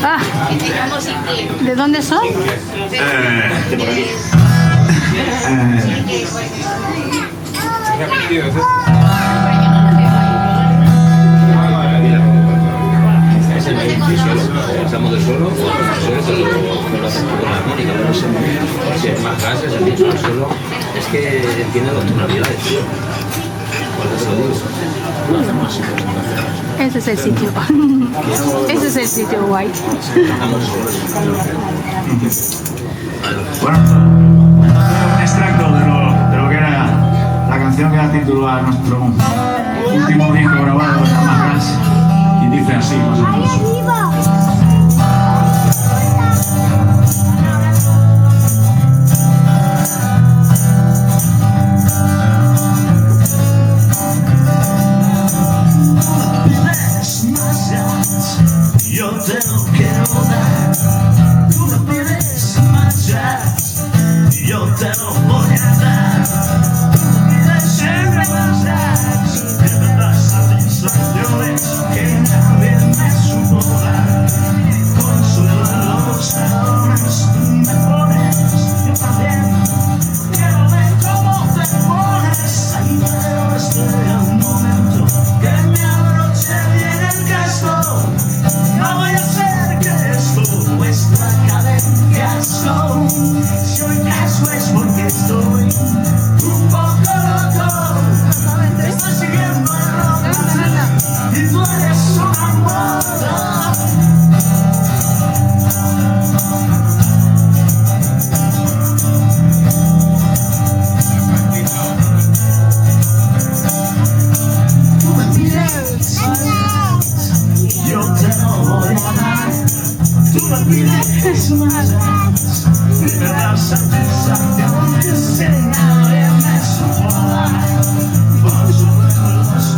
Ah, ¿de dónde son? De por aquí. Es el suelo, pasamos del suelo, no lo hacemos con la armónica, no sé si es más gases, el mismo suelo, es que tiene dos tonalidades. Por eso lo digo. Ese es el sitio. Ese es el sitio guay. Bueno, un extracto de lo que era la canción que da título a nuestro último disco grabado en Amagas y dice así más o menos. Yo te lo quiero dar, tú me pides más, yo te lo voy a dar, tú me pides siempre más, que me das satisfacciones que nadie me supo dar, consuelo en los salones, tú me pones, yo también, quiero ver cómo te pones, ahí veo estoy a un momento, que me abroche bien el casco. No voy a hacer que esto vuestra cadencia show. Si hoy caso es porque estoy un poco loco. Estoy siguiendo el rock y tú eres una moda. Tú me pides, yo te lo voy a dar. Tú me pides más, y me das satisfacciones que nadie me supo dar. Por supuesto los